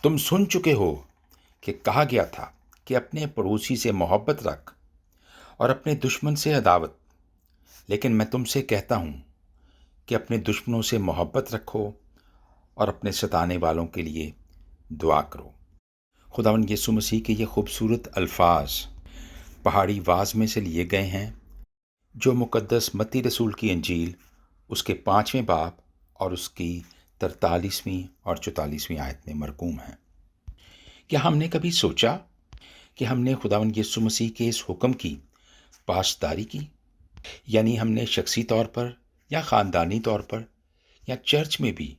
तुम सुन चुके हो कि कहा गया था कि अपने पड़ोसी से मोहब्बत रख और अपने दुश्मन से अदावत। लेकिन मैं तुमसे कहता हूँ कि अपने दुश्मनों से मोहब्बत रखो और अपने सताने वालों के लिए दुआ करो। खुदावंद यीशु मसीह के ये खूबसूरत अल्फाज पहाड़ी वाज में से लिए गए हैं, जो मुकद्दस मत्ती रसूल की इंजील उसके 5वें बाब और उसकी 43वीं और 44वीं आयत में मरकूम हैं। क्या हमने कभी सोचा कि हमने खुदावंद यीशु मसीह के इस हुक्म की पासदारी की? यानी हमने शख्सी तौर पर या ख़ानदानी तौर पर या चर्च में भी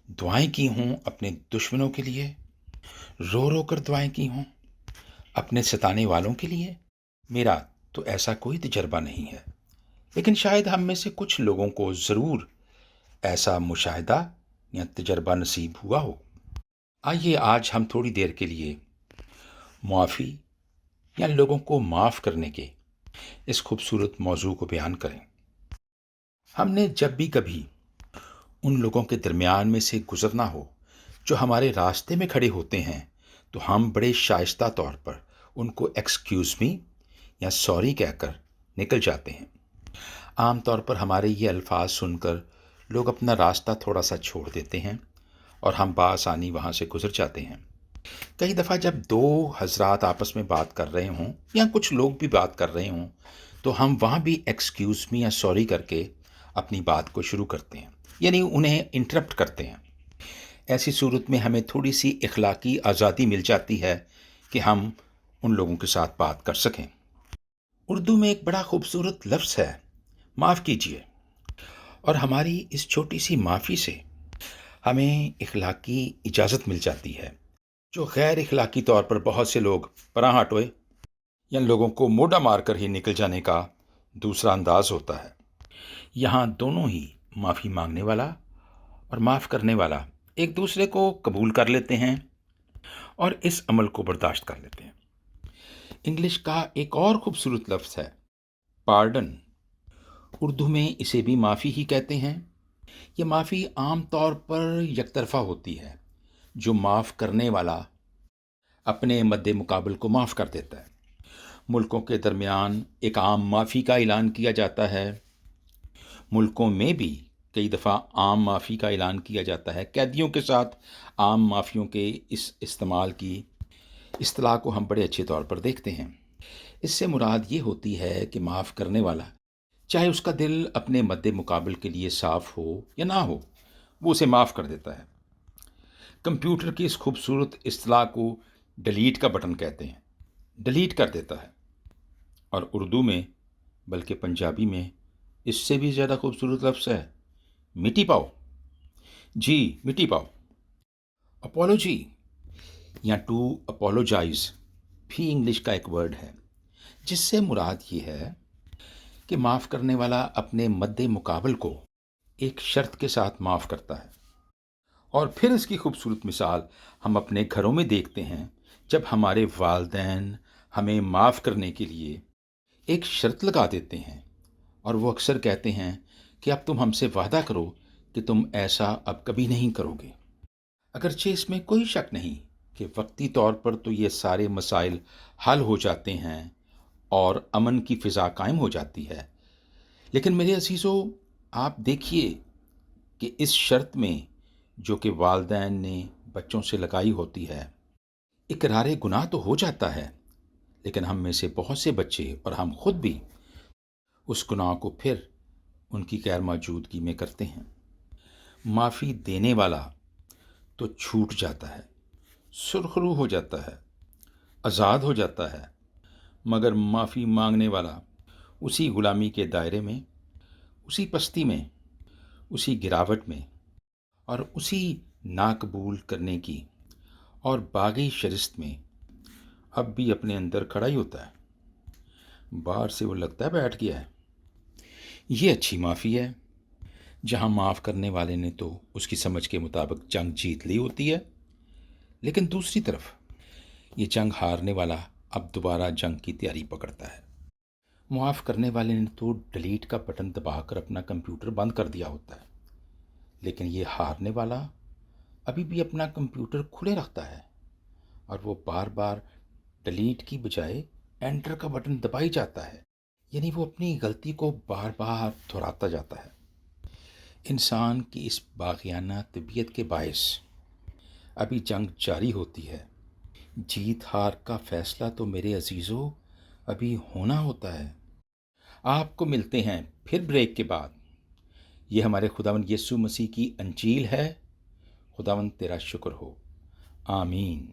दुआएं की हों अपने दुश्मनों के लिए, रो रो कर दुआएं की हों अपने सताने वालों के लिए? मेरा तो ऐसा कोई तजर्बा नहीं है, लेकिन शायद हम में से कुछ लोगों को ज़रूर ऐसा मुशाहिदा या तजर्बा नसीब हुआ हो। आइए आज हम थोड़ी देर के लिए मुआफ़ी या लोगों को माफ़ करने के इस खूबसूरत मौजू को बयान करें। हमने जब भी कभी उन लोगों के दरमियान में से गुजरना हो जो हमारे रास्ते में खड़े होते हैं, तो हम बड़े शाइस्ता तौर पर उनको एक्सक्यूज़ मी या सॉरी कहकर निकल जाते हैं। आम तौर पर हमारे ये अल्फाज सुनकर लोग अपना रास्ता थोड़ा सा छोड़ देते हैं और हम बासानी वहाँ से गुजर जाते हैं। कई दफ़ा जब दो हजरात आपस में बात कर रहे हों या कुछ लोग भी बात कर रहे हों, तो हम वहाँ भी एक्सक्यूज़ मी या सॉरी करके अपनी बात को शुरू करते हैं, यानी उन्हें इंटरप्ट करते हैं। ऐसी सूरत में हमें थोड़ी सी इखलाकी आज़ादी मिल जाती है कि हम उन लोगों के साथ बात कर सकें। उर्दू में एक बड़ा खूबसूरत लफ्ज़ है, माफ़ कीजिए, और हमारी इस छोटी सी माफ़ी से हमें इखलाकी इजाज़त मिल जाती है, जो गैर इखलाकी तौर पर बहुत से लोग पनाह हटोए या लोगों को मोड़ा मार कर ही निकल जाने का दूसरा अंदाज होता है। यहाँ दोनों ही, माफ़ी मांगने वाला और माफ़ करने वाला, एक दूसरे को कबूल कर लेते हैं और इस अमल को बर्दाश्त कर लेते हैं। इंग्लिश का एक और खूबसूरत लफ्ज़ है पार्डन। उर्दू में इसे भी माफ़ी ही कहते हैं। ये माफ़ी आम तौर पर यकतरफ़ा होती है, जो माफ़ करने वाला अपने मद्दे मुकाबल को माफ़ कर देता है। मुल्कों के दरमियान एक आम माफ़ी का ऐलान किया जाता है। मुल्कों में भी कई दफ़ा आम माफ़ी का ऐलान किया जाता है। कैदियों के साथ आम माफ़ियों के इस इस्तेमाल की इस्तिलाह को हम बड़े अच्छे तौर पर देखते हैं। इससे मुराद ये होती है कि माफ़ करने वाला, चाहे उसका दिल अपने मद्दे मुकाबल के लिए साफ़ हो या ना हो, वो उसे माफ़ कर देता है। कंप्यूटर की इस खूबसूरत इस्तिलाह को डिलीट का बटन कहते हैं, डिलीट कर देता है। और उर्दू में, बल्कि पंजाबी में इससे भी ज़्यादा खूबसूरत लफ्ज़ है मिटी पाओ। जी, मिटी पाओ। अपोलॉजी या टू अपोलोजाइज भी इंग्लिश का एक वर्ड है, जिससे मुराद ये है कि माफ़ करने वाला अपने मद्दे मुकाबल को एक शर्त के साथ माफ़ करता है। और फिर इसकी खूबसूरत मिसाल हम अपने घरों में देखते हैं, जब हमारे वालदैन हमें माफ़ करने के लिए एक शर्त लगा देते हैं और वो अक्सर कहते हैं कि अब तुम हमसे वादा करो कि तुम ऐसा अब कभी नहीं करोगे। अगरचे इसमें कोई शक नहीं कि वक्ती तौर पर तो ये सारे मसाइल हल हो जाते हैं और अमन की फ़िज़ा कायम हो जाती है, लेकिन मेरे अज़ीज़ों, आप देखिए कि इस शर्त में जो कि वालदैन ने बच्चों से लगाई होती है, इकरार गुनाह तो हो जाता है, लेकिन हम में से बहुत से बच्चे और हम खुद भी उस गुनाह को फिर उनकी गैर मौजूदगी में करते हैं। माफ़ी देने वाला तो छूट जाता है, सुरखरू हो जाता है, आज़ाद हो जाता है, मगर माफ़ी मांगने वाला उसी ग़ुलामी के दायरे में, उसी पस्ती में, उसी गिरावट में और उसी नाकबूल करने की और बागी शरिस्त में अब भी अपने अंदर खड़ा ही होता है। बाहर से वो लगता है बैठ गया है। ये अच्छी माफ़ी है, जहाँ माफ़ करने वाले ने तो उसकी समझ के मुताबिक जंग जीत ली होती है, लेकिन दूसरी तरफ ये जंग हारने वाला अब दोबारा जंग की तैयारी पकड़ता है। माफ़ करने वाले ने तो डिलीट का बटन दबाकर अपना कंप्यूटर बंद कर दिया होता है, लेकिन ये हारने वाला ابھی بھی اپنا کمپیوٹر کھلے رکھتا ہے اور وہ بار بار ڈیلیٹ کی بجائے انٹر کا بٹن دبائی جاتا ہے، یعنی وہ اپنی غلطی کو بار بار دہراتا جاتا ہے۔ انسان کی اس باغیانہ طبیعت کے باعث ابھی جنگ جاری ہوتی ہے۔ جیت ہار کا فیصلہ تو میرے عزیزو ابھی ہونا ہوتا ہے۔ آپ کو ملتے ہیں پھر بریک کے بعد۔ یہ ہمارے خداوند یسوع مسیح کی انجیل ہے۔ خداوند تیرا شکر ہو، آمین۔